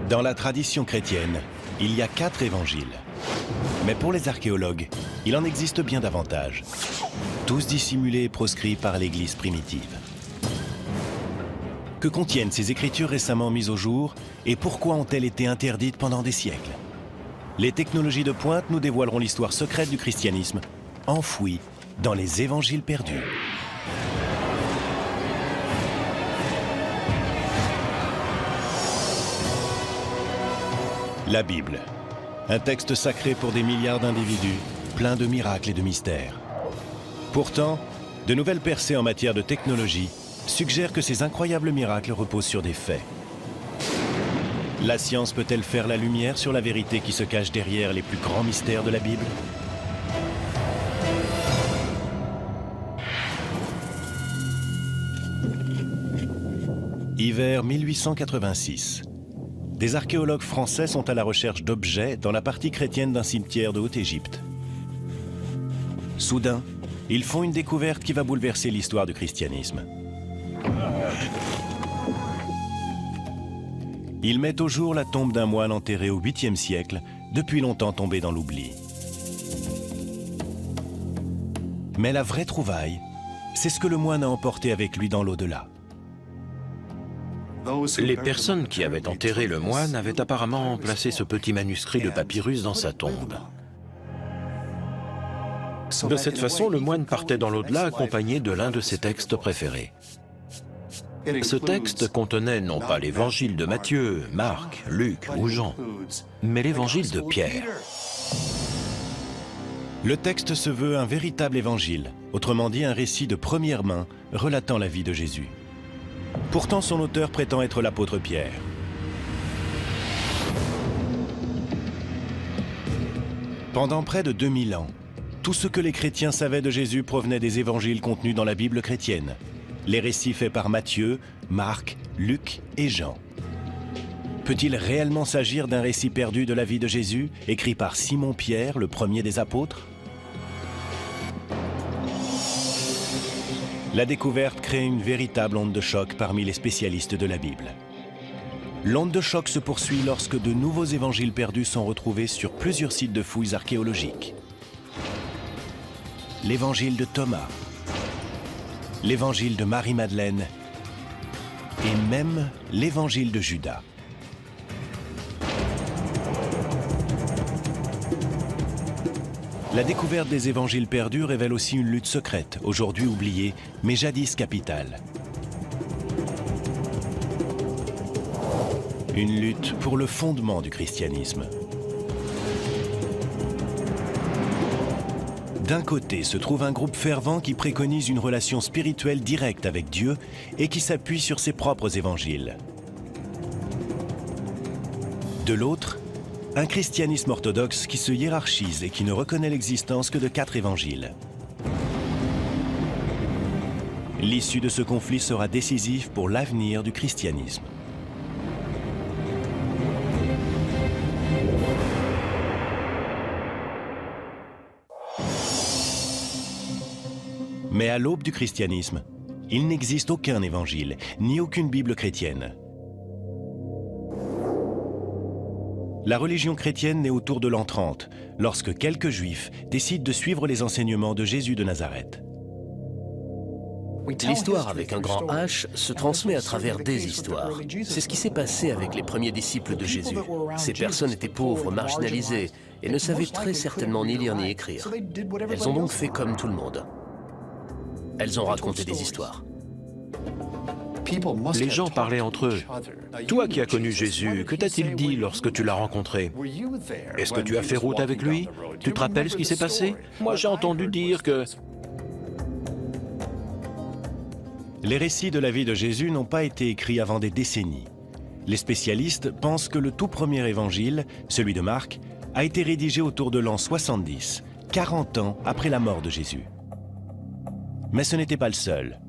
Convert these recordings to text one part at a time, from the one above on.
Dans la tradition chrétienne, il y a 4 évangiles. Mais pour les archéologues, il en existe bien davantage. Tous dissimulés et proscrits par l'Église primitive. Que contiennent ces écritures récemment mises au jour et pourquoi ont-elles été interdites pendant des siècles? Les technologies de pointe nous dévoileront l'histoire secrète du christianisme, enfouie dans les évangiles perdus. La Bible, un texte sacré pour des milliards d'individus, plein de miracles et de mystères. Pourtant, de nouvelles percées en matière de technologie suggèrent que ces incroyables miracles reposent sur des faits. La science peut-elle faire la lumière sur la vérité qui se cache derrière les plus grands mystères de la Bible? Hiver 1886. Des archéologues français sont à la recherche d'objets dans la partie chrétienne d'un cimetière de Haute-Égypte. Soudain, ils font une découverte qui va bouleverser l'histoire du christianisme. Ils mettent au jour la tombe d'un moine enterré au 8e siècle, depuis longtemps tombé dans l'oubli. Mais la vraie trouvaille, c'est ce que le moine a emporté avec lui dans l'au-delà. Les personnes qui avaient enterré le moine avaient apparemment placé ce petit manuscrit de papyrus dans sa tombe. De cette façon, le moine partait dans l'au-delà accompagné de l'un de ses textes préférés. Ce texte contenait non pas l'évangile de Matthieu, Marc, Luc ou Jean, mais l'évangile de Pierre. Le texte se veut un véritable évangile, autrement dit un récit de première main relatant la vie de Jésus. Pourtant, son auteur prétend être l'apôtre Pierre. Pendant près de 2000 ans, tout ce que les chrétiens savaient de Jésus provenait des évangiles contenus dans la Bible chrétienne. Les récits faits par Matthieu, Marc, Luc et Jean. Peut-il réellement s'agir d'un récit perdu de la vie de Jésus, écrit par Simon-Pierre, le premier des apôtres? La découverte crée une véritable onde de choc parmi les spécialistes de la Bible. L'onde de choc se poursuit lorsque de nouveaux évangiles perdus sont retrouvés sur plusieurs sites de fouilles archéologiques. L'évangile de Thomas, l'évangile de Marie-Madeleine et même l'évangile de Judas. La découverte des évangiles perdus révèle aussi une lutte secrète, aujourd'hui oubliée, mais jadis capitale. Une lutte pour le fondement du christianisme. D'un côté se trouve un groupe fervent qui préconise une relation spirituelle directe avec Dieu et qui s'appuie sur ses propres évangiles. De l'autre, un christianisme orthodoxe qui se hiérarchise et qui ne reconnaît l'existence que de 4 évangiles. L'issue de ce conflit sera décisive pour l'avenir du christianisme. Mais à l'aube du christianisme, il n'existe aucun évangile, ni aucune Bible chrétienne. La religion chrétienne naît autour de l'an 30, lorsque quelques Juifs décident de suivre les enseignements de Jésus de Nazareth. L'histoire avec un grand H se transmet à travers des histoires. C'est ce qui s'est passé avec les premiers disciples de Jésus. Ces personnes étaient pauvres, marginalisées, et ne savaient très certainement ni lire ni écrire. Elles ont donc fait comme tout le monde. Elles ont raconté des histoires. Les gens parlaient entre eux. Toi qui as connu Jésus, que t'a-t-il dit lorsque tu l'as rencontré? Est-ce que tu as fait route avec lui? Tu te rappelles ce qui s'est passé? Moi, j'ai entendu dire que... Les récits de la vie de Jésus n'ont pas été écrits avant des décennies. Les spécialistes pensent que le tout premier évangile, celui de Marc, a été rédigé autour de l'an 70, 40 ans après la mort de Jésus. Mais ce n'était pas le seul.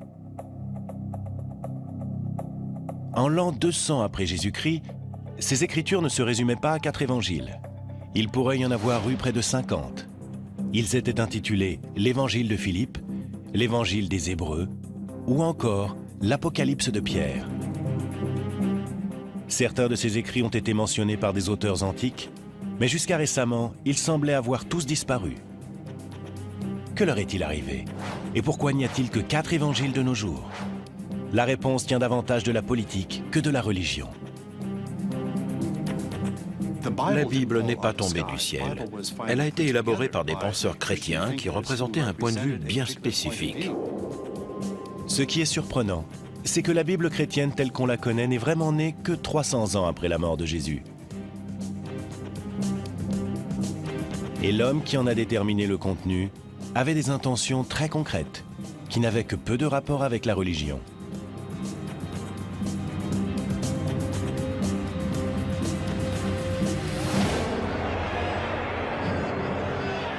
En l'an 200 après Jésus-Christ, ces écritures ne se résumaient pas à 4 évangiles. Il pourrait y en avoir eu près de 50. Ils étaient intitulés l'Évangile de Philippe, l'Évangile des Hébreux ou encore l'Apocalypse de Pierre. Certains de ces écrits ont été mentionnés par des auteurs antiques, mais jusqu'à récemment, ils semblaient avoir tous disparu. Que leur est-il arrivé? Et pourquoi n'y a-t-il que 4 évangiles de nos jours? La réponse tient davantage de la politique que de la religion. La Bible n'est pas tombée du ciel. Elle a été élaborée par des penseurs chrétiens qui représentaient un point de vue bien spécifique. Ce qui est surprenant, c'est que la Bible chrétienne telle qu'on la connaît n'est vraiment née que 300 ans après la mort de Jésus. Et l'homme qui en a déterminé le contenu avait des intentions très concrètes, qui n'avaient que peu de rapport avec la religion.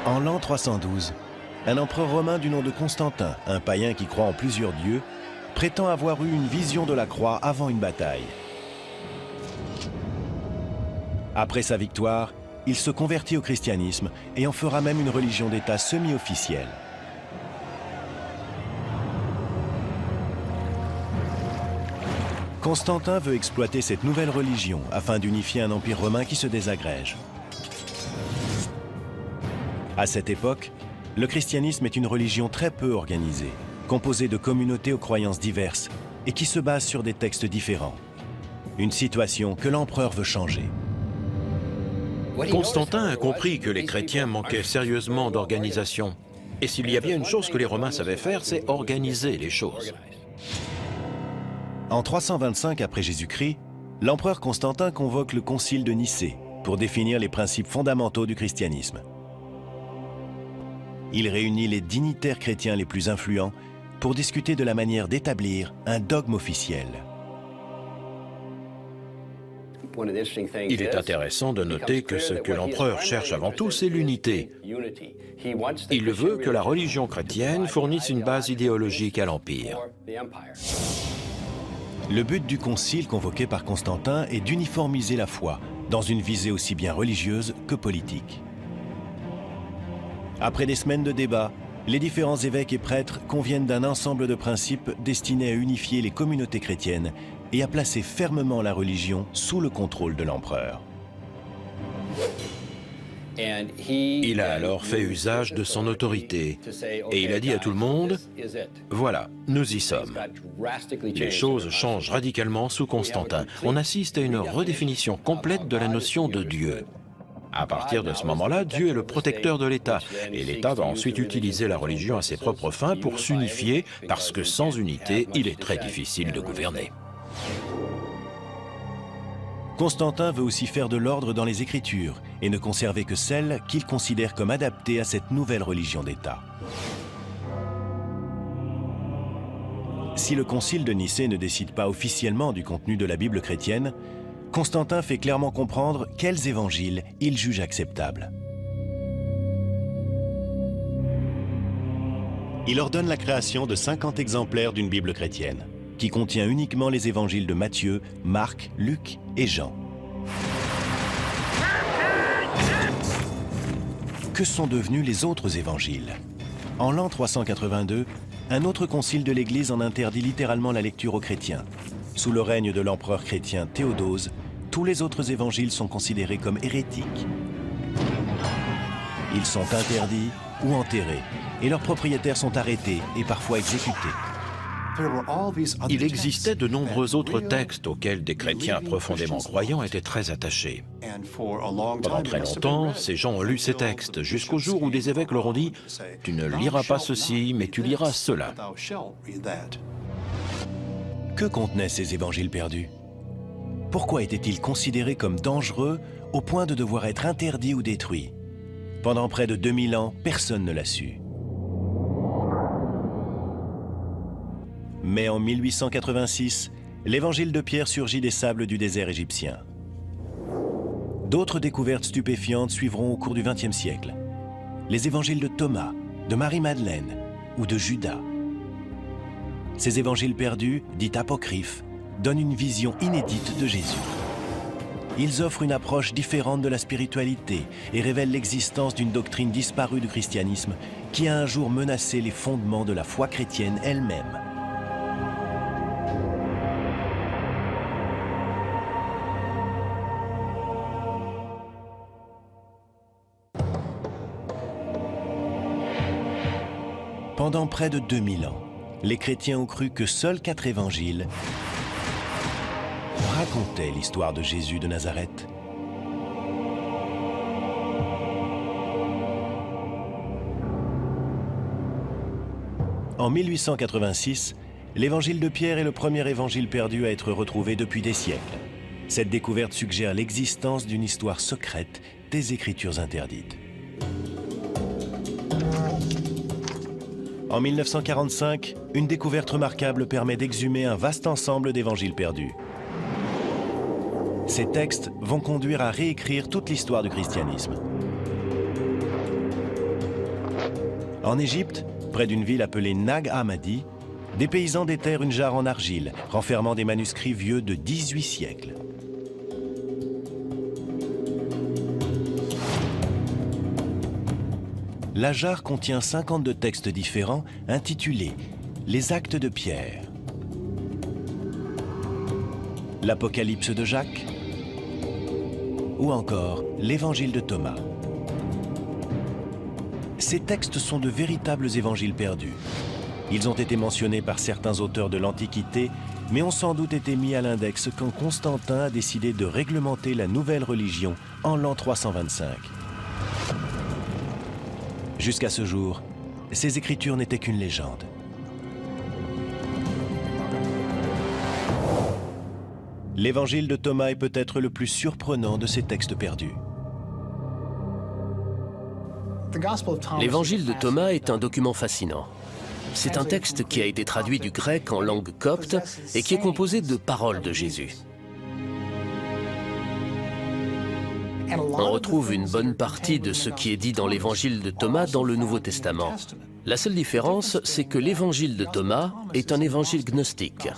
En l'an 312, un empereur romain du nom de Constantin, un païen qui croit en plusieurs dieux, prétend avoir eu une vision de la croix avant une bataille. Après sa victoire, il se convertit au christianisme et en fera même une religion d'État semi-officielle. Constantin veut exploiter cette nouvelle religion afin d'unifier un empire romain qui se désagrège. À cette époque, le christianisme est une religion très peu organisée, composée de communautés aux croyances diverses et qui se base sur des textes différents. Une situation que l'empereur veut changer. Constantin a compris que les chrétiens manquaient sérieusement d'organisation. Et s'il y a bien une chose que les Romains savaient faire, c'est organiser les choses. En 325 après Jésus-Christ, l'empereur Constantin convoque le concile de Nicée pour définir les principes fondamentaux du christianisme. Il réunit les dignitaires chrétiens les plus influents pour discuter de la manière d'établir un dogme officiel. Il est intéressant de noter que ce que l'empereur cherche avant tout, c'est l'unité. Il veut que la religion chrétienne fournisse une base idéologique à l'Empire. Le but du concile convoqué par Constantin est d'uniformiser la foi dans une visée aussi bien religieuse que politique. Après des semaines de débats, les différents évêques et prêtres conviennent d'un ensemble de principes destinés à unifier les communautés chrétiennes et à placer fermement la religion sous le contrôle de l'empereur. Il a alors fait usage de son autorité et il a dit à tout le monde, « Voilà, nous y sommes ». Les choses changent radicalement sous Constantin. On assiste à une redéfinition complète de la notion de Dieu. À partir de ce moment-là, Dieu est le protecteur de l'État, et l'État va ensuite utiliser la religion à ses propres fins pour s'unifier, parce que sans unité, il est très difficile de gouverner. Constantin veut aussi faire de l'ordre dans les Écritures et ne conserver que celles qu'il considère comme adaptées à cette nouvelle religion d'État. Si le concile de Nicée ne décide pas officiellement du contenu de la Bible chrétienne, Constantin fait clairement comprendre quels évangiles il juge acceptables. Il ordonne la création de 50 exemplaires d'une Bible chrétienne, qui contient uniquement les évangiles de Matthieu, Marc, Luc et Jean. Que sont devenus les autres évangiles? En l'an 382, un autre concile de l'Église en interdit littéralement la lecture aux chrétiens. Sous le règne de l'empereur chrétien Théodose, tous les autres évangiles sont considérés comme hérétiques. Ils sont interdits ou enterrés, et leurs propriétaires sont arrêtés et parfois exécutés. Il existait de nombreux autres textes auxquels des chrétiens profondément croyants étaient très attachés. Pendant très longtemps, ces gens ont lu ces textes, jusqu'au jour où des évêques leur ont dit « Tu ne liras pas ceci, mais tu liras cela ». Que contenaient ces évangiles perdus? Pourquoi étaient-ils considérés comme dangereux au point de devoir être interdits ou détruits? Pendant près de 2000 ans, personne ne l'a su. Mais en 1886, l'évangile de Pierre surgit des sables du désert égyptien. D'autres découvertes stupéfiantes suivront au cours du XXe siècle. Les évangiles de Thomas, de Marie-Madeleine ou de Judas. Ces évangiles perdus, dits apocryphes, donnent une vision inédite de Jésus. Ils offrent une approche différente de la spiritualité et révèlent l'existence d'une doctrine disparue du christianisme qui a un jour menacé les fondements de la foi chrétienne elle-même. Pendant près de 2000 ans, les chrétiens ont cru que seuls 4 évangiles racontaient l'histoire de Jésus de Nazareth. En 1886, l'évangile de Pierre est le premier évangile perdu à être retrouvé depuis des siècles. Cette découverte suggère l'existence d'une histoire secrète des Écritures interdites. En 1945, une découverte remarquable permet d'exhumer un vaste ensemble d'évangiles perdus. Ces textes vont conduire à réécrire toute l'histoire du christianisme. En Égypte, près d'une ville appelée Nag Hammadi, des paysans déterrent une jarre en argile, renfermant des manuscrits vieux de 18 siècles. La jarre contient 52 textes différents intitulés « Les Actes de Pierre », « L'Apocalypse de Jacques » ou encore « l'Évangile de Thomas ». Ces textes sont de véritables évangiles perdus. Ils ont été mentionnés par certains auteurs de l'Antiquité, mais ont sans doute été mis à l'index quand Constantin a décidé de réglementer la nouvelle religion en l'an 325. Jusqu'à ce jour, ces écritures n'étaient qu'une légende. L'évangile de Thomas est peut-être le plus surprenant de ces textes perdus. L'évangile de Thomas est un document fascinant. C'est un texte qui a été traduit du grec en langue copte et qui est composé de paroles de Jésus. On retrouve une bonne partie de ce qui est dit dans l'évangile de Thomas dans le Nouveau Testament. La seule différence, c'est que l'évangile de Thomas est un évangile gnostique.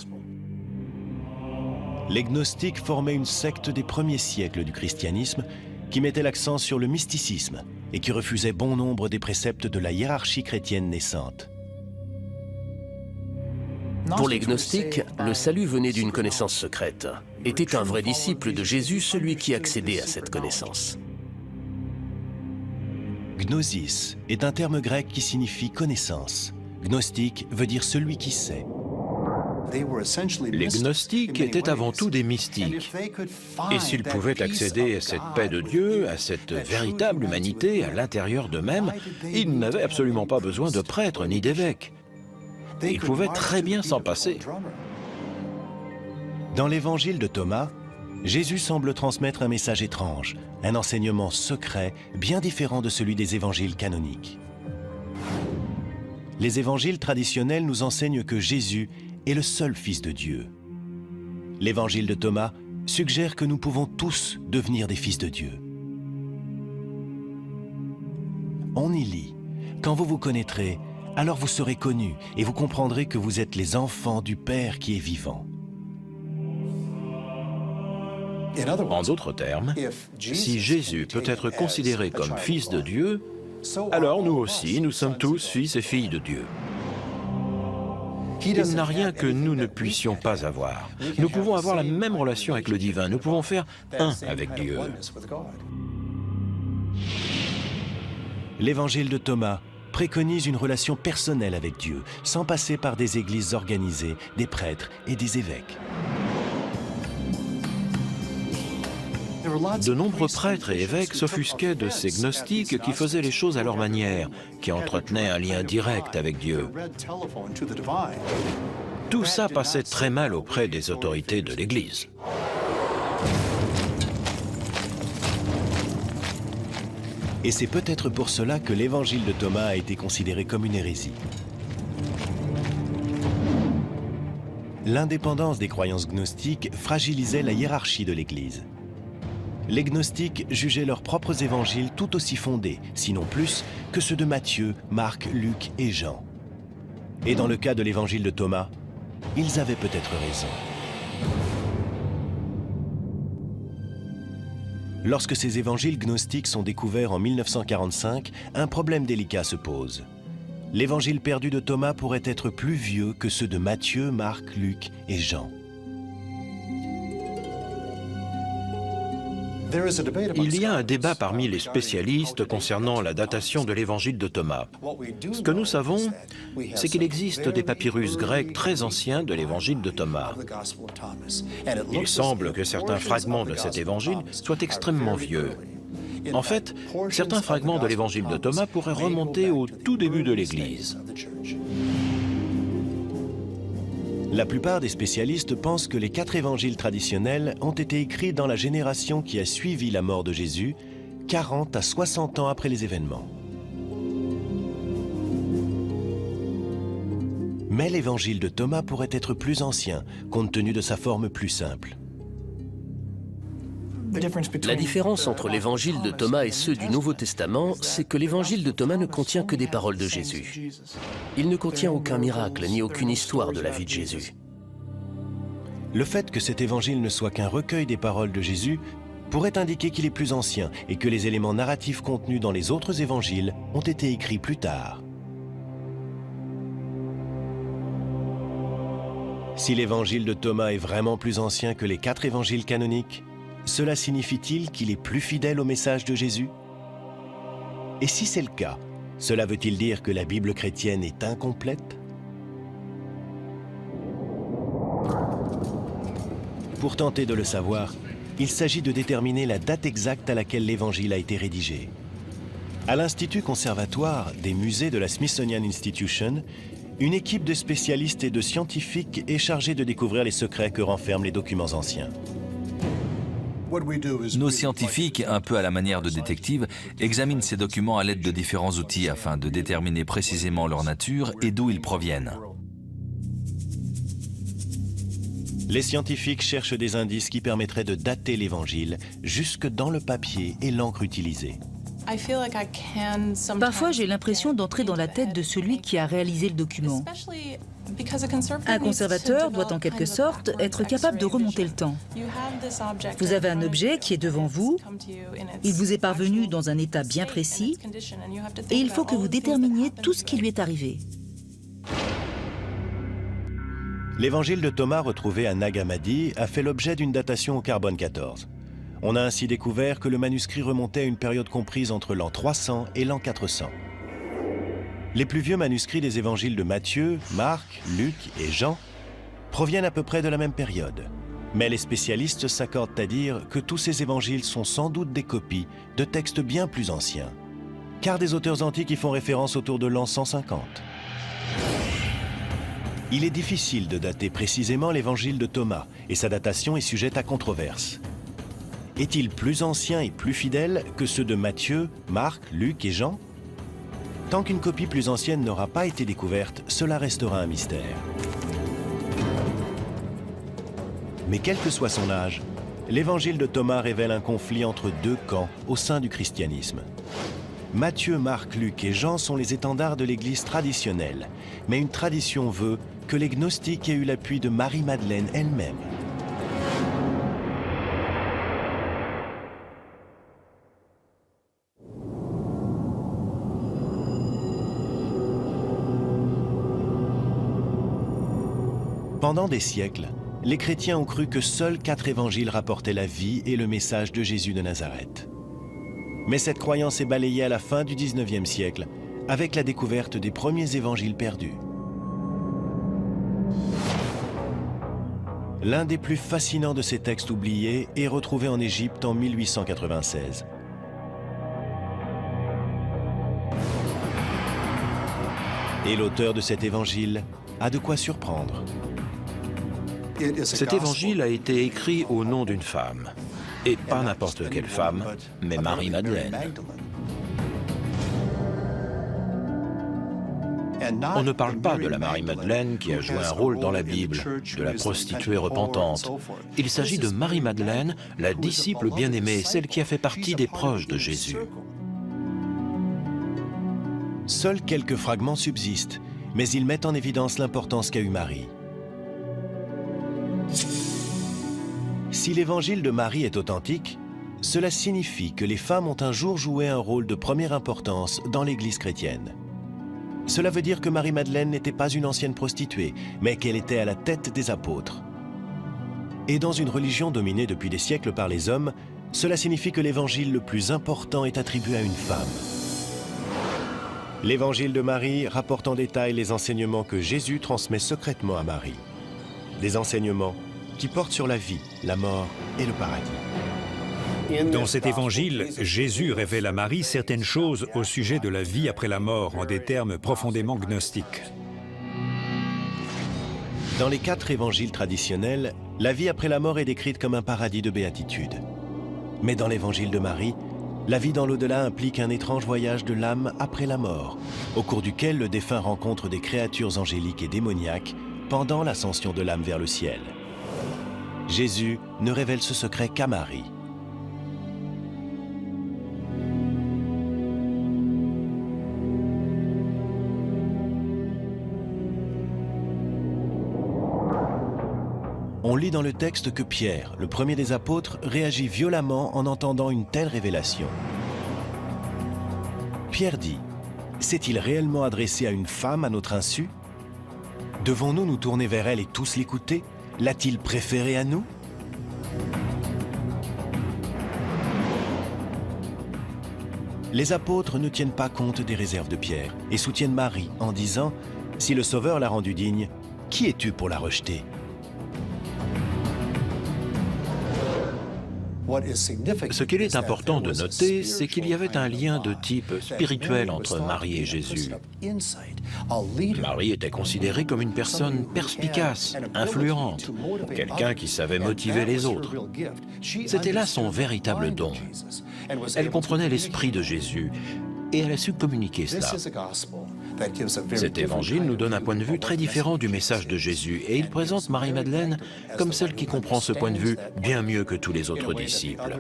Les gnostiques formaient une secte des premiers siècles du christianisme qui mettait l'accent sur le mysticisme et qui refusait bon nombre des préceptes de la hiérarchie chrétienne naissante. Pour les gnostiques, le salut venait d'une connaissance secrète. Était un vrai disciple de Jésus celui qui accédait à cette connaissance. Gnosis est un terme grec qui signifie connaissance. Gnostique veut dire celui qui sait. Les gnostiques étaient avant tout des mystiques. Et s'ils pouvaient accéder à cette paix de Dieu, à cette véritable humanité à l'intérieur d'eux-mêmes, ils n'avaient absolument pas besoin de prêtres ni d'évêques. Ils pouvaient très bien s'en passer. Dans l'évangile de Thomas, Jésus semble transmettre un message étrange, un enseignement secret bien différent de celui des évangiles canoniques. Les évangiles traditionnels nous enseignent que Jésus est le seul Fils de Dieu. L'évangile de Thomas suggère que nous pouvons tous devenir des fils de Dieu. On y lit « Quand vous vous connaîtrez, alors vous serez connus et vous comprendrez que vous êtes les enfants du Père qui est vivant. » En d'autres termes, si Jésus peut être considéré comme Fils de Dieu, alors nous aussi, nous sommes tous fils et filles de Dieu. Il n'a rien que nous ne puissions pas avoir. Nous pouvons avoir la même relation avec le divin, nous pouvons faire un avec Dieu. L'évangile de Thomas préconise une relation personnelle avec Dieu, sans passer par des églises organisées, des prêtres et des évêques. De nombreux prêtres et évêques s'offusquaient de ces gnostiques qui faisaient les choses à leur manière, qui entretenaient un lien direct avec Dieu. Tout ça passait très mal auprès des autorités de l'Église. Et c'est peut-être pour cela que l'évangile de Thomas a été considéré comme une hérésie. L'indépendance des croyances gnostiques fragilisait la hiérarchie de l'Église. Les gnostiques jugeaient leurs propres évangiles tout aussi fondés, sinon plus, que ceux de Matthieu, Marc, Luc et Jean. Et dans le cas de l'évangile de Thomas, ils avaient peut-être raison. Lorsque ces évangiles gnostiques sont découverts en 1945, un problème délicat se pose. L'évangile perdu de Thomas pourrait être plus vieux que ceux de Matthieu, Marc, Luc et Jean. Il y a un débat parmi les spécialistes concernant la datation de l'évangile de Thomas. Ce que nous savons, c'est qu'il existe des papyrus grecs très anciens de l'évangile de Thomas. Il semble que certains fragments de cet évangile soient extrêmement vieux. En fait, certains fragments de l'évangile de Thomas pourraient remonter au tout début de l'Église. La plupart des spécialistes pensent que les 4 évangiles traditionnels ont été écrits dans la génération qui a suivi la mort de Jésus, 40 à 60 ans après les événements. Mais l'évangile de Thomas pourrait être plus ancien, compte tenu de sa forme plus simple. La différence entre l'évangile de Thomas et ceux du Nouveau Testament, c'est que l'évangile de Thomas ne contient que des paroles de Jésus. Il ne contient aucun miracle ni aucune histoire de la vie de Jésus. Le fait que cet évangile ne soit qu'un recueil des paroles de Jésus pourrait indiquer qu'il est plus ancien et que les éléments narratifs contenus dans les autres évangiles ont été écrits plus tard. Si l'évangile de Thomas est vraiment plus ancien que les 4 évangiles canoniques, cela signifie-t-il qu'il est plus fidèle au message de Jésus? Et si c'est le cas, cela veut-il dire que la Bible chrétienne est incomplète? Pour tenter de le savoir, il s'agit de déterminer la date exacte à laquelle l'Évangile a été rédigé. À l'Institut conservatoire des musées de la Smithsonian Institution, une équipe de spécialistes et de scientifiques est chargée de découvrir les secrets que renferment les documents anciens. Nos scientifiques, un peu à la manière de détectives, examinent ces documents à l'aide de différents outils afin de déterminer précisément leur nature et d'où ils proviennent. Les scientifiques cherchent des indices qui permettraient de dater l'Évangile jusque dans le papier et l'encre utilisée. Parfois, j'ai l'impression d'entrer dans la tête de celui qui a réalisé le document. Un conservateur doit en quelque sorte être capable de remonter le temps. Vous avez un objet qui est devant vous, il vous est parvenu dans un état bien précis, et il faut que vous déterminiez tout ce qui lui est arrivé. L'évangile de Thomas retrouvé à Nag Hammadi a fait l'objet d'une datation au carbone 14. On a ainsi découvert que le manuscrit remontait à une période comprise entre l'an 300 et l'an 400. Les plus vieux manuscrits des évangiles de Matthieu, Marc, Luc et Jean proviennent à peu près de la même période. Mais les spécialistes s'accordent à dire que tous ces évangiles sont sans doute des copies de textes bien plus anciens, car des auteurs antiques y font référence autour de l'an 150. Il est difficile de dater précisément l'évangile de Thomas, et sa datation est sujette à controverse. Est-il plus ancien et plus fidèle que ceux de Matthieu, Marc, Luc et Jean? Tant qu'une copie plus ancienne n'aura pas été découverte, cela restera un mystère. Mais quel que soit son âge, l'évangile de Thomas révèle un conflit entre 2 camps au sein du christianisme. Matthieu, Marc, Luc et Jean sont les étendards de l'Église traditionnelle, mais une tradition veut que les gnostiques aient eu l'appui de Marie-Madeleine elle-même. Pendant des siècles, les chrétiens ont cru que seuls 4 évangiles rapportaient la vie et le message de Jésus de Nazareth. Mais cette croyance est balayée à la fin du XIXe siècle, avec la découverte des premiers évangiles perdus. L'un des plus fascinants de ces textes oubliés est retrouvé en Égypte en 1896. Et l'auteur de cet évangile a de quoi surprendre. Cet évangile a été écrit au nom d'une femme. Et pas n'importe quelle femme, mais Marie-Madeleine. On ne parle pas de la Marie-Madeleine qui a joué un rôle dans la Bible, de la prostituée repentante. Il s'agit de Marie-Madeleine, la disciple bien-aimée, celle qui a fait partie des proches de Jésus. Seuls quelques fragments subsistent, mais ils mettent en évidence l'importance qu'a eue Marie. Si l'évangile de Marie est authentique, cela signifie que les femmes ont un jour joué un rôle de première importance dans l'Église chrétienne. Cela veut dire que Marie-Madeleine n'était pas une ancienne prostituée, mais qu'elle était à la tête des apôtres. Et dans une religion dominée depuis des siècles par les hommes, cela signifie que l'évangile le plus important est attribué à une femme. L'évangile de Marie rapporte en détail les enseignements que Jésus transmet secrètement à Marie. Des enseignements qui portent sur la vie, la mort et le paradis. Dans cet évangile, Jésus révèle à Marie certaines choses au sujet de la vie après la mort en des termes profondément gnostiques. Dans les 4 évangiles traditionnels, la vie après la mort est décrite comme un paradis de béatitude. Mais dans l'évangile de Marie, la vie dans l'au-delà implique un étrange voyage de l'âme après la mort, au cours duquel le défunt rencontre des créatures angéliques et démoniaques pendant l'ascension de l'âme vers le ciel. Jésus ne révèle ce secret qu'à Marie. On lit dans le texte que Pierre, le premier des apôtres, réagit violemment en entendant une telle révélation. Pierre dit, « S'est-il réellement adressé à une femme à notre insu? Devons-nous nous tourner vers elle et tous l'écouter? L'a-t-il préféré à nous ?» Les apôtres ne tiennent pas compte des réserves de Pierre et soutiennent Marie en disant, « Si le Sauveur l'a rendue digne, qui es-tu pour la rejeter ?» Ce qu'il est important de noter, c'est qu'il y avait un lien de type spirituel entre Marie et Jésus. Marie était considérée comme une personne perspicace, influente, quelqu'un qui savait motiver les autres. C'était là son véritable don. Elle comprenait l'esprit de Jésus et elle a su communiquer cela. Cet évangile nous donne un point de vue très différent du message de Jésus et il présente Marie-Madeleine comme celle qui comprend ce point de vue bien mieux que tous les autres disciples.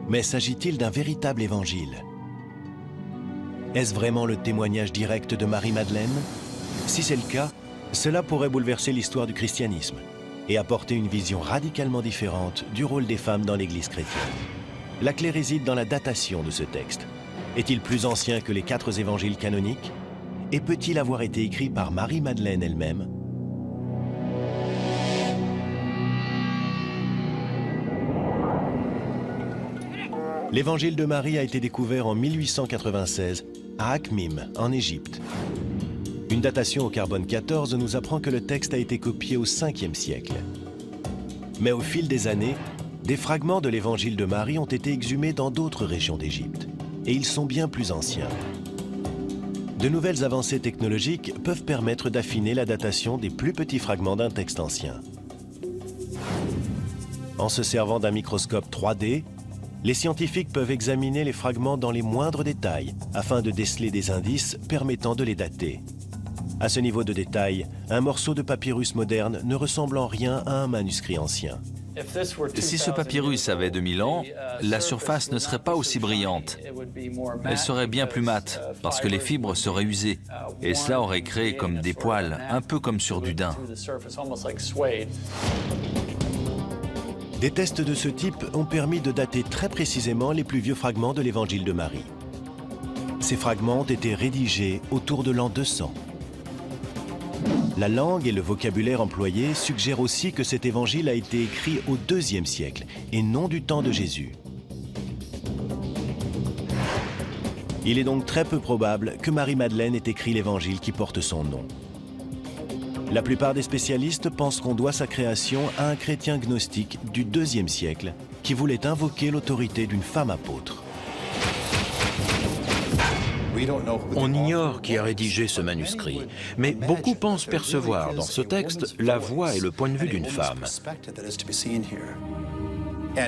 Mais s'agit-il d'un véritable évangile? Est-ce vraiment le témoignage direct de Marie-Madeleine? Si c'est le cas, cela pourrait bouleverser l'histoire du christianisme et apporter une vision radicalement différente du rôle des femmes dans l'Église chrétienne. La clé réside dans la datation de ce texte. Est-il plus ancien que les 4 évangiles canoniques? Et peut-il avoir été écrit par Marie-Madeleine elle-même? L'évangile de Marie a été découvert en 1896 à Akhmim, en Égypte. Une datation au carbone 14 nous apprend que le texte a été copié au 5e siècle. Mais au fil des années, des fragments de l'évangile de Marie ont été exhumés dans d'autres régions d'Égypte, et ils sont bien plus anciens. De nouvelles avancées technologiques peuvent permettre d'affiner la datation des plus petits fragments d'un texte ancien. En se servant d'un microscope 3D, les scientifiques peuvent examiner les fragments dans les moindres détails afin de déceler des indices permettant de les dater. À ce niveau de détail, un morceau de papyrus moderne ne ressemble en rien à un manuscrit ancien. Si ce papyrus avait 2000 ans, la surface ne serait pas aussi brillante. Elle serait bien plus mate, parce que les fibres seraient usées, et cela aurait créé comme des poils, un peu comme sur du daim. Des tests de ce type ont permis de dater très précisément les plus vieux fragments de l'évangile de Marie. Ces fragments ont été rédigés autour de l'an 200. La langue et le vocabulaire employés suggèrent aussi que cet évangile a été écrit au IIe siècle et non du temps de Jésus. Il est donc très peu probable que Marie-Madeleine ait écrit l'évangile qui porte son nom. La plupart des spécialistes pensent qu'on doit sa création à un chrétien gnostique du IIe siècle qui voulait invoquer l'autorité d'une femme apôtre. On ignore qui a rédigé ce manuscrit, mais beaucoup pensent percevoir dans ce texte la voix et le point de vue d'une femme.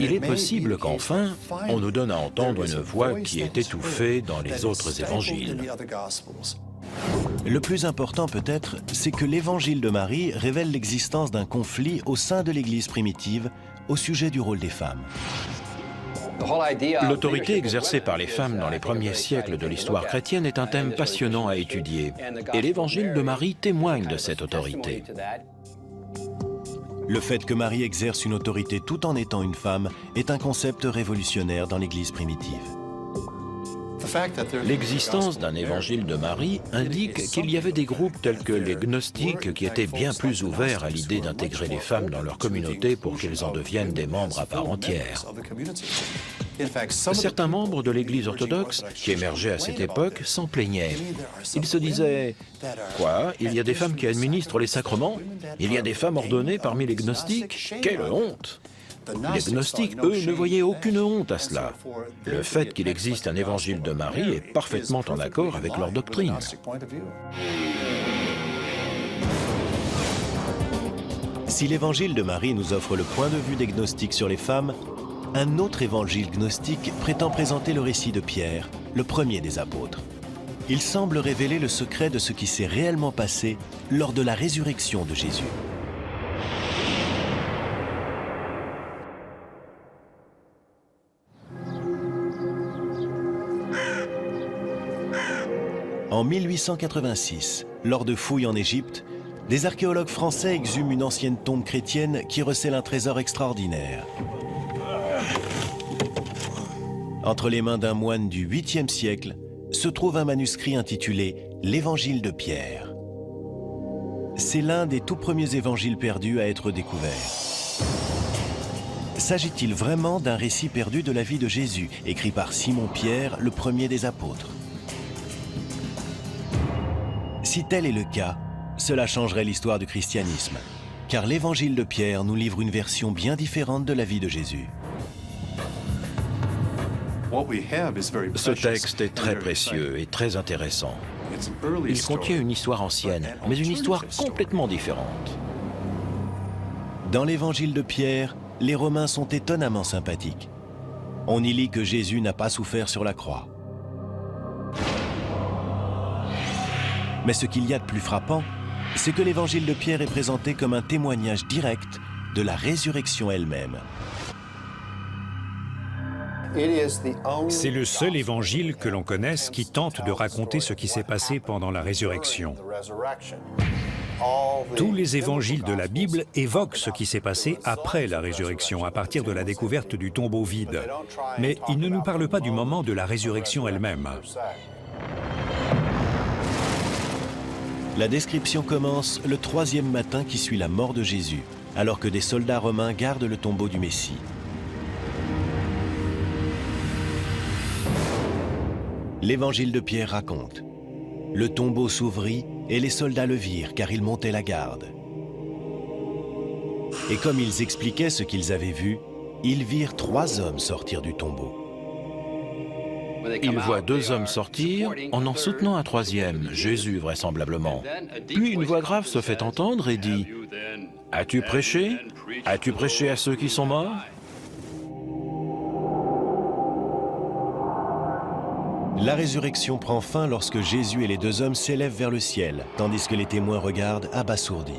Il est possible qu'enfin, on nous donne à entendre une voix qui est étouffée dans les autres évangiles. Le plus important peut-être, c'est que l'évangile de Marie révèle l'existence d'un conflit au sein de l'Église primitive au sujet du rôle des femmes. L'autorité exercée par les femmes dans les premiers siècles de l'histoire chrétienne est un thème passionnant à étudier, et l'évangile de Marie témoigne de cette autorité. Le fait que Marie exerce une autorité tout en étant une femme est un concept révolutionnaire dans l'Église primitive. L'existence d'un évangile de Marie indique qu'il y avait des groupes tels que les gnostiques qui étaient bien plus ouverts à l'idée d'intégrer les femmes dans leur communauté pour qu'elles en deviennent des membres à part entière. Certains membres de l'Église orthodoxe qui émergeaient à cette époque s'en plaignaient. Ils se disaient « Quoi? Il y a des femmes qui administrent les sacrements? Il y a des femmes ordonnées parmi les gnostiques? Quelle honte !» Les gnostiques, eux, ne voyaient aucune honte à cela. Le fait qu'il existe un évangile de Marie est parfaitement en accord avec leur doctrine. Si l'évangile de Marie nous offre le point de vue des gnostiques sur les femmes, un autre évangile gnostique prétend présenter le récit de Pierre, le premier des apôtres. Il semble révéler le secret de ce qui s'est réellement passé lors de la résurrection de Jésus. En 1886, lors de fouilles en Égypte, des archéologues français exhument une ancienne tombe chrétienne qui recèle un trésor extraordinaire. Entre les mains d'un moine du 8e siècle se trouve un manuscrit intitulé « L'Évangile de Pierre ». C'est l'un des tout premiers évangiles perdus à être découvert. S'agit-il vraiment d'un récit perdu de la vie de Jésus, écrit par Simon-Pierre, le premier des apôtres? Si tel est le cas, cela changerait l'histoire du christianisme, car l'Évangile de Pierre nous livre une version bien différente de la vie de Jésus. Ce texte est très précieux et très intéressant. Il contient une histoire ancienne, mais une histoire complètement différente. Dans l'Évangile de Pierre, les Romains sont étonnamment sympathiques. On y lit que Jésus n'a pas souffert sur la croix. Mais ce qu'il y a de plus frappant, c'est que l'Évangile de Pierre est présenté comme un témoignage direct de la résurrection elle-même. C'est le seul évangile que l'on connaisse qui tente de raconter ce qui s'est passé pendant la résurrection. Tous les évangiles de la Bible évoquent ce qui s'est passé après la résurrection, à partir de la découverte du tombeau vide. Mais ils ne nous parlent pas du moment de la résurrection elle-même. La description commence le 3e matin qui suit la mort de Jésus, alors que des soldats romains gardent le tombeau du Messie. L'Évangile de Pierre raconte: le tombeau s'ouvrit et les soldats le virent car ils montaient la garde. Et comme ils expliquaient ce qu'ils avaient vu, ils virent 3 hommes sortir du tombeau. Il voit 2 hommes sortir, en soutenant un 3e, Jésus vraisemblablement. Puis une voix grave se fait entendre et dit « As-tu prêché? As-tu prêché à ceux qui sont morts ?» La résurrection prend fin lorsque Jésus et les 2 hommes s'élèvent vers le ciel, tandis que les témoins regardent abasourdis.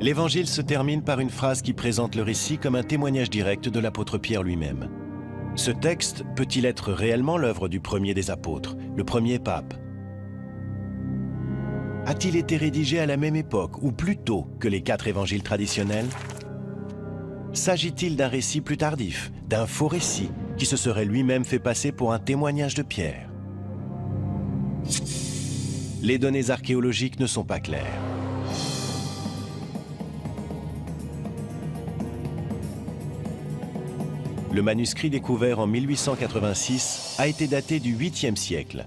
L'Évangile se termine par une phrase qui présente le récit comme un témoignage direct de l'apôtre Pierre lui-même. Ce texte peut-il être réellement l'œuvre du premier des apôtres, le premier pape? A-t-il été rédigé à la même époque ou plus tôt que les 4 évangiles traditionnels? S'agit-il d'un récit plus tardif, d'un faux récit qui se serait lui-même fait passer pour un témoignage de Pierre? Les données archéologiques ne sont pas claires. Le manuscrit découvert en 1886 a été daté du 8e siècle,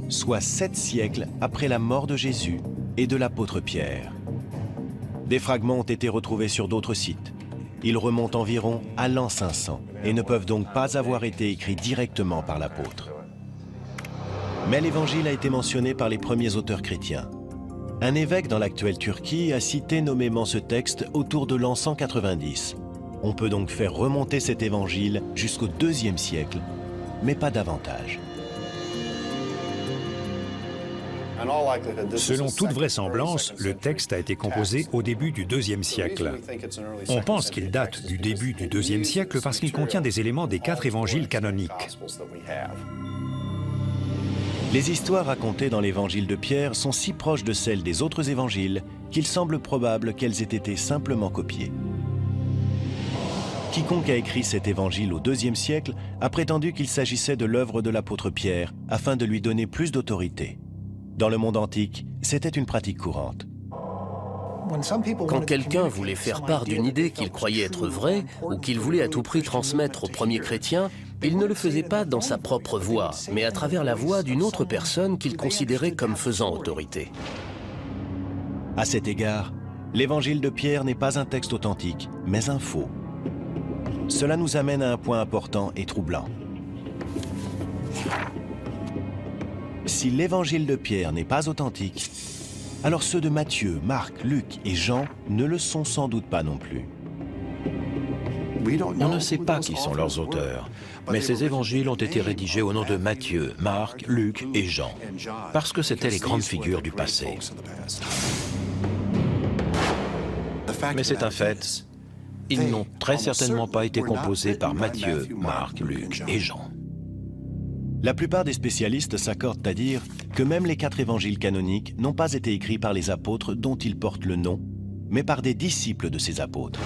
soit 7 siècles après la mort de Jésus et de l'apôtre Pierre. Des fragments ont été retrouvés sur d'autres sites. Ils remontent environ à l'an 500 et ne peuvent donc pas avoir été écrits directement par l'apôtre. Mais l'Évangile a été mentionné par les premiers auteurs chrétiens. Un évêque dans l'actuelle Turquie a cité nommément ce texte autour de l'an 190. On peut donc faire remonter cet évangile jusqu'au 2e siècle, mais pas davantage. Selon toute vraisemblance, le texte a été composé au début du 2e siècle. On pense qu'il date du début du 2e siècle parce qu'il contient des éléments des 4 évangiles canoniques. Les histoires racontées dans l'évangile de Pierre sont si proches de celles des autres évangiles qu'il semble probable qu'elles aient été simplement copiées. Quiconque a écrit cet évangile au IIe siècle a prétendu qu'il s'agissait de l'œuvre de l'apôtre Pierre afin de lui donner plus d'autorité. Dans le monde antique, c'était une pratique courante. Quand quelqu'un voulait faire part d'une idée qu'il croyait être vraie ou qu'il voulait à tout prix transmettre aux premiers chrétiens, il ne le faisait pas dans sa propre voix, mais à travers la voix d'une autre personne qu'il considérait comme faisant autorité. À cet égard, l'évangile de Pierre n'est pas un texte authentique, mais un faux. Cela nous amène à un point important et troublant. Si l'évangile de Pierre n'est pas authentique, alors ceux de Matthieu, Marc, Luc et Jean ne le sont sans doute pas non plus. On ne sait pas qui sont leurs auteurs, mais ces évangiles ont été rédigés au nom de Matthieu, Marc, Luc et Jean, parce que c'étaient les grandes figures du passé. Mais c'est un fait, ils n'ont très certainement pas été composés par Matthieu, Marc, Luc et Jean. La plupart des spécialistes s'accordent à dire que même les 4 évangiles canoniques n'ont pas été écrits par les apôtres dont ils portent le nom, mais par des disciples de ces apôtres.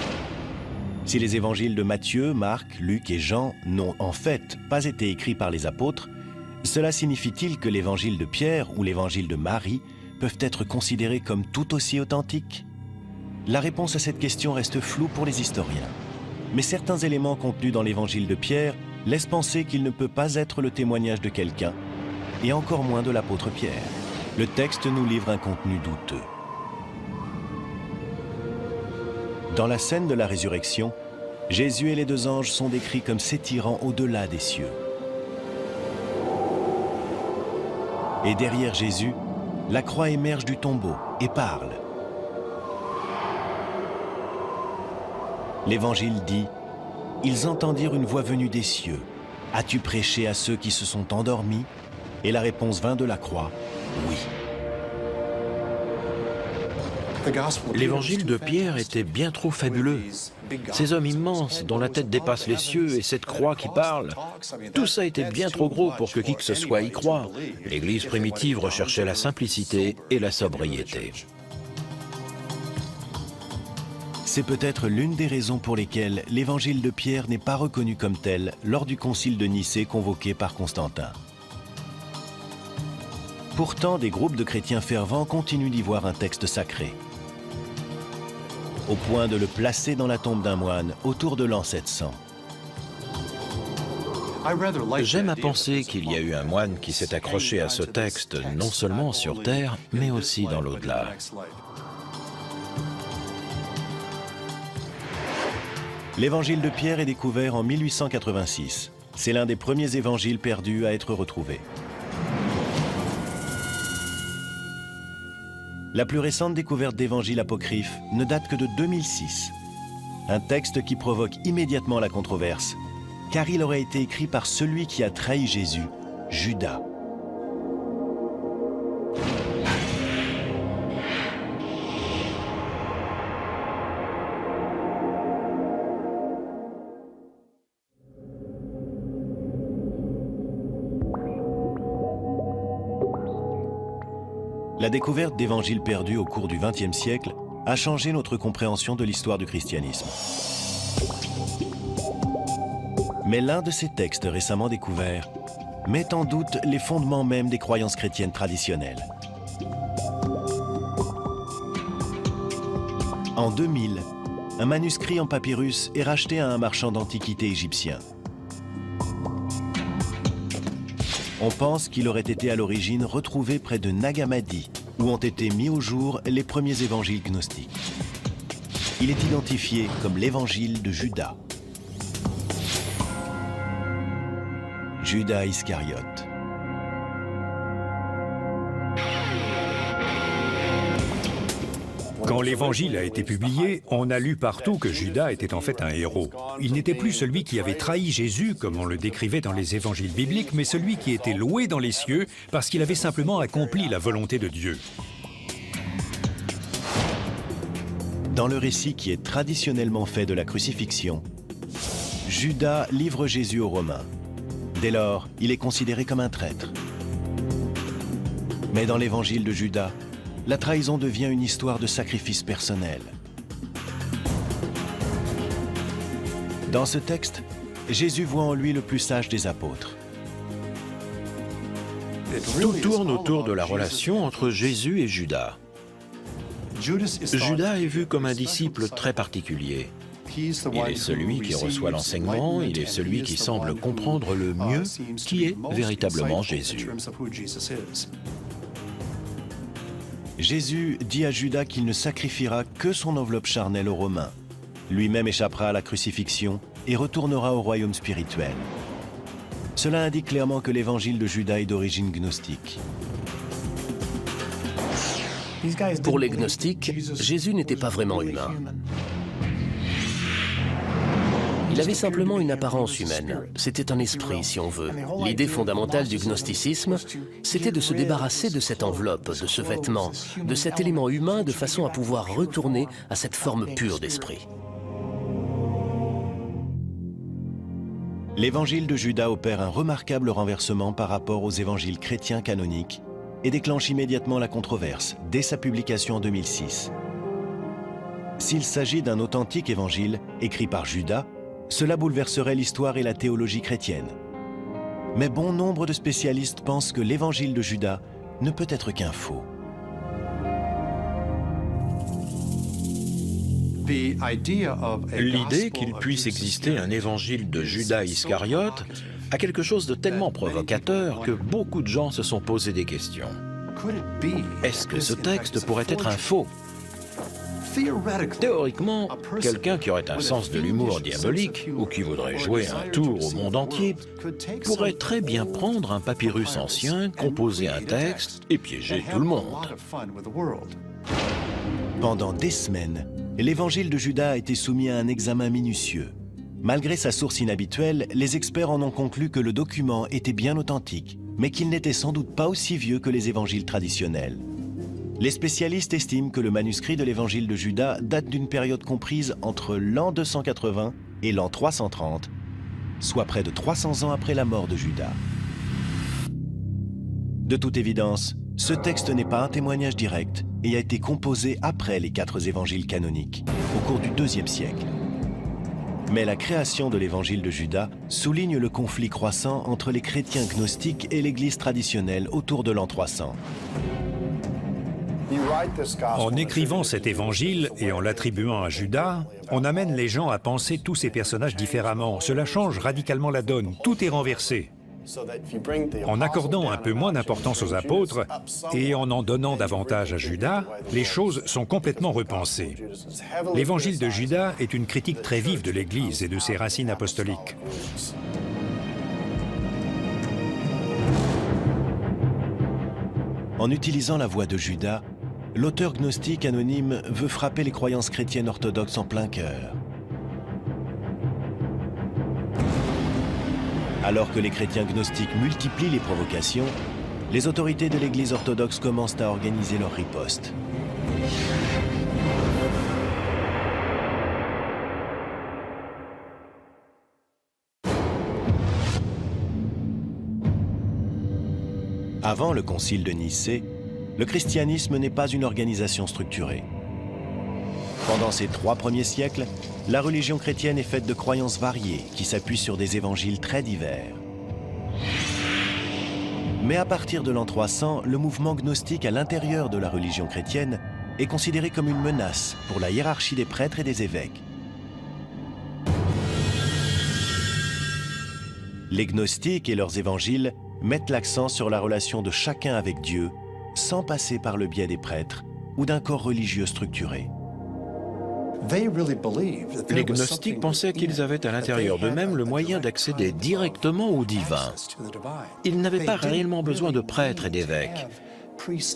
Si les évangiles de Matthieu, Marc, Luc et Jean n'ont en fait pas été écrits par les apôtres, cela signifie-t-il que l'évangile de Pierre ou l'évangile de Marie peuvent être considérés comme tout aussi authentiques? La réponse à cette question reste floue pour les historiens. Mais certains éléments contenus dans l'évangile de Pierre laissent penser qu'il ne peut pas être le témoignage de quelqu'un, et encore moins de l'apôtre Pierre. Le texte nous livre un contenu douteux. Dans la scène de la résurrection, Jésus et les 2 anges sont décrits comme s'étirant au-delà des cieux. Et derrière Jésus, la croix émerge du tombeau et parle. L'Évangile dit « Ils entendirent une voix venue des cieux. As-tu prêché à ceux qui se sont endormis ?» Et la réponse vint de la croix « Oui ». L'évangile de Pierre était bien trop fabuleux. Ces hommes immenses dont la tête dépasse les cieux et cette croix qui parle, tout ça était bien trop gros pour que qui que ce soit y croie. L'Église primitive recherchait la simplicité et la sobriété. C'est peut-être l'une des raisons pour lesquelles l'évangile de Pierre n'est pas reconnu comme tel lors du concile de Nicée convoqué par Constantin. Pourtant, des groupes de chrétiens fervents continuent d'y voir un texte sacré, au point de le placer dans la tombe d'un moine autour de l'an 700. J'aime à penser qu'il y a eu un moine qui s'est accroché à ce texte, non seulement sur terre, mais aussi dans l'au-delà. L'évangile de Pierre est découvert en 1886. C'est l'un des premiers évangiles perdus à être retrouvé. La plus récente découverte d'évangiles apocryphes ne date que de 2006. Un texte qui provoque immédiatement la controverse, car il aurait été écrit par celui qui a trahi Jésus, Judas. La découverte d'évangiles perdus au cours du XXe siècle a changé notre compréhension de l'histoire du christianisme. Mais l'un de ces textes récemment découverts met en doute les fondements même des croyances chrétiennes traditionnelles. En 2000, un manuscrit en papyrus est racheté à un marchand d'antiquités égyptien. On pense qu'il aurait été à l'origine retrouvé près de Nag Hammadi, où ont été mis au jour les premiers évangiles gnostiques. Il est identifié comme l'évangile de Judas. Judas Iscariote. Quand l'Évangile a été publié, on a lu partout que Judas était en fait un héros. Il n'était plus celui qui avait trahi Jésus, comme on le décrivait dans les évangiles bibliques, mais celui qui était loué dans les cieux parce qu'il avait simplement accompli la volonté de Dieu. Dans le récit qui est traditionnellement fait de la crucifixion, Judas livre Jésus aux Romains. Dès lors, il est considéré comme un traître. Mais dans l'évangile de Judas, la trahison devient une histoire de sacrifice personnel. Dans ce texte, Jésus voit en lui le plus sage des apôtres. Tout tourne autour de la relation entre Jésus et Judas. Judas est vu comme un disciple très particulier. Il est celui qui reçoit l'enseignement, il est celui qui semble comprendre le mieux qui est véritablement Jésus. Jésus dit à Judas qu'il ne sacrifiera que son enveloppe charnelle aux Romains. Lui-même échappera à la crucifixion et retournera au royaume spirituel. Cela indique clairement que l'évangile de Judas est d'origine gnostique. Pour les gnostiques, Jésus n'était pas vraiment humain. Il avait simplement une apparence humaine. C'était un esprit, si on veut. L'idée fondamentale du gnosticisme, c'était de se débarrasser de cette enveloppe, de ce vêtement, de cet élément humain de façon à pouvoir retourner à cette forme pure d'esprit. L'évangile de Judas opère un remarquable renversement par rapport aux évangiles chrétiens canoniques et déclenche immédiatement la controverse dès sa publication en 2006. S'il s'agit d'un authentique évangile écrit par Judas, cela bouleverserait l'histoire et la théologie chrétienne. Mais bon nombre de spécialistes pensent que l'évangile de Judas ne peut être qu'un faux. L'idée qu'il puisse exister un évangile de Judas Iscariote a quelque chose de tellement provocateur que beaucoup de gens se sont posé des questions. Est-ce que ce texte pourrait être un faux ? Théoriquement, quelqu'un qui aurait un sens de l'humour diabolique ou qui voudrait jouer un tour au monde entier pourrait très bien prendre un papyrus ancien, composer un texte et piéger tout le monde. Pendant des semaines, l'évangile de Judas a été soumis à un examen minutieux. Malgré sa source inhabituelle, les experts en ont conclu que le document était bien authentique, mais qu'il n'était sans doute pas aussi vieux que les évangiles traditionnels. Les spécialistes estiment que le manuscrit de l'évangile de Judas date d'une période comprise entre l'an 280 et l'an 330, soit près de 300 ans après la mort de Judas. De toute évidence, ce texte n'est pas un témoignage direct et a été composé après les 4 évangiles canoniques, au cours du IIe siècle. Mais la création de l'évangile de Judas souligne le conflit croissant entre les chrétiens gnostiques et l'Église traditionnelle autour de l'an 300. En écrivant cet évangile et en l'attribuant à Judas, on amène les gens à penser tous ces personnages différemment. Cela change radicalement la donne. Tout est renversé. En accordant un peu moins d'importance aux apôtres et en donnant davantage à Judas, les choses sont complètement repensées. L'évangile de Judas est une critique très vive de l'Église et de ses racines apostoliques. En utilisant la voix de Judas, l'auteur gnostique anonyme veut frapper les croyances chrétiennes orthodoxes en plein cœur. Alors que les chrétiens gnostiques multiplient les provocations, les autorités de l'Église orthodoxe commencent à organiser leur riposte. Avant le concile de Nicée, le christianisme n'est pas une organisation structurée. Pendant ces 3 premiers siècles, la religion chrétienne est faite de croyances variées qui s'appuient sur des évangiles très divers. Mais à partir de l'an 300, le mouvement gnostique à l'intérieur de la religion chrétienne est considéré comme une menace pour la hiérarchie des prêtres et des évêques. Les gnostiques et leurs évangiles mettent l'accent sur la relation de chacun avec Dieu, sans passer par le biais des prêtres ou d'un corps religieux structuré. Les gnostiques pensaient qu'ils avaient à l'intérieur d'eux-mêmes le moyen d'accéder directement au divin. Ils n'avaient pas réellement besoin de prêtres et d'évêques.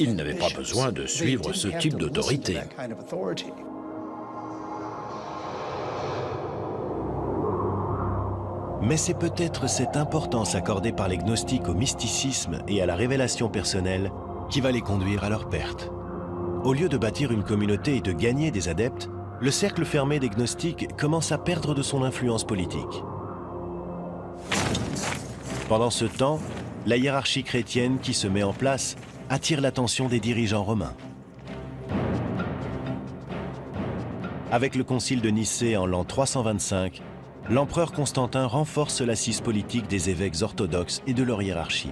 Ils n'avaient pas besoin de suivre ce type d'autorité. Mais c'est peut-être cette importance accordée par les gnostiques au mysticisme et à la révélation personnelle qui va les conduire à leur perte. Au lieu de bâtir une communauté et de gagner des adeptes, le cercle fermé des gnostiques commence à perdre de son influence politique. Pendant ce temps, la hiérarchie chrétienne qui se met en place attire l'attention des dirigeants romains. Avec le concile de Nicée en l'an 325, l'empereur Constantin renforce l'assise politique des évêques orthodoxes et de leur hiérarchie.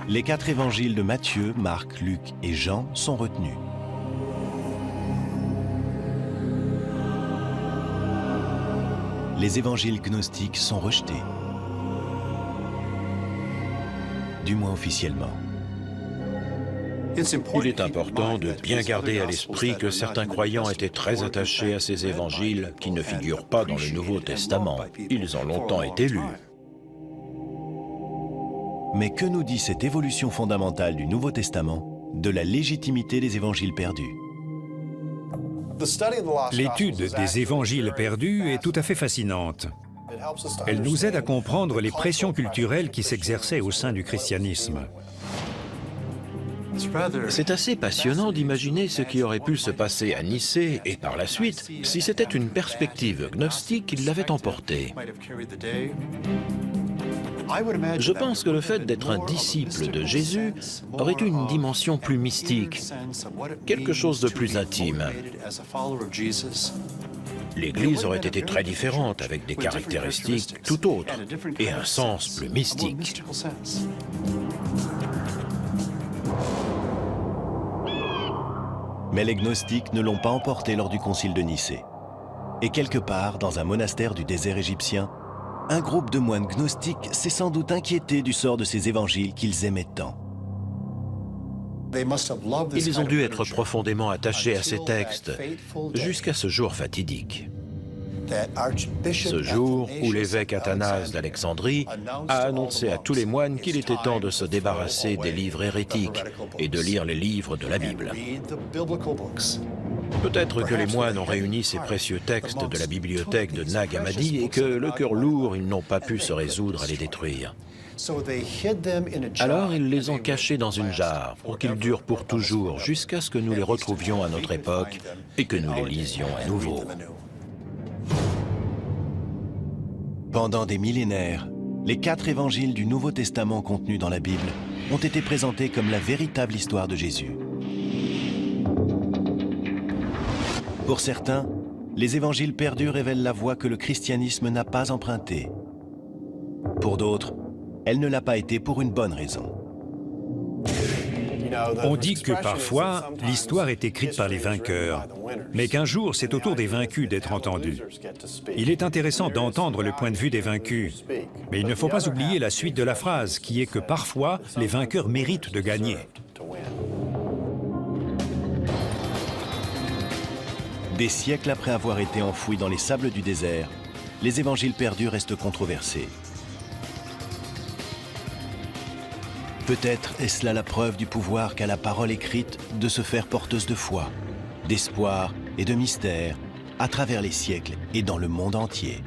Les 4 évangiles de Matthieu, Marc, Luc et Jean sont retenus. Les évangiles gnostiques sont rejetés, du moins officiellement. Il est important de bien garder à l'esprit que certains croyants étaient très attachés à ces évangiles qui ne figurent pas dans le Nouveau Testament. Ils ont longtemps été lus. Mais que nous dit cette évolution fondamentale du Nouveau Testament de la légitimité des évangiles perdus? L'étude des évangiles perdus est tout à fait fascinante. Elle nous aide à comprendre les pressions culturelles qui s'exerçaient au sein du christianisme. C'est assez passionnant d'imaginer ce qui aurait pu se passer à Nicée et par la suite si c'était une perspective gnostique qui l'avait emporté. Je pense que le fait d'être un disciple de Jésus aurait eu une dimension plus mystique, quelque chose de plus intime. L'Église aurait été très différente, avec des caractéristiques tout autres et un sens plus mystique. Mais les gnostiques ne l'ont pas emporté lors du concile de Nicée. Et quelque part, dans un monastère du désert égyptien, un groupe de moines gnostiques s'est sans doute inquiété du sort de ces évangiles qu'ils aimaient tant. Ils ont dû être profondément attachés à ces textes, jusqu'à ce jour fatidique. Ce jour où l'évêque Athanase d'Alexandrie a annoncé à tous les moines qu'il était temps de se débarrasser des livres hérétiques et de lire les livres de la Bible. Peut-être que les moines ont réuni ces précieux textes de la bibliothèque de Nag Hammadi et que, le cœur lourd, ils n'ont pas pu se résoudre à les détruire. Alors ils les ont cachés dans une jarre pour qu'ils durent pour toujours jusqu'à ce que nous les retrouvions à notre époque et que nous les lisions à nouveau. Pendant des millénaires, les 4 évangiles du Nouveau Testament contenus dans la Bible ont été présentés comme la véritable histoire de Jésus. Pour certains, les évangiles perdus révèlent la voie que le christianisme n'a pas empruntée. Pour d'autres, elle ne l'a pas été pour une bonne raison. On dit que parfois, l'histoire est écrite par les vainqueurs, mais qu'un jour, c'est au tour des vaincus d'être entendus. Il est intéressant d'entendre le point de vue des vaincus, mais il ne faut pas oublier la suite de la phrase, qui est que parfois, les vainqueurs méritent de gagner. Des siècles après avoir été enfouis dans les sables du désert, les évangiles perdus restent controversés. Peut-être est-ce là la preuve du pouvoir qu'a la parole écrite de se faire porteuse de foi, d'espoir et de mystère à travers les siècles et dans le monde entier.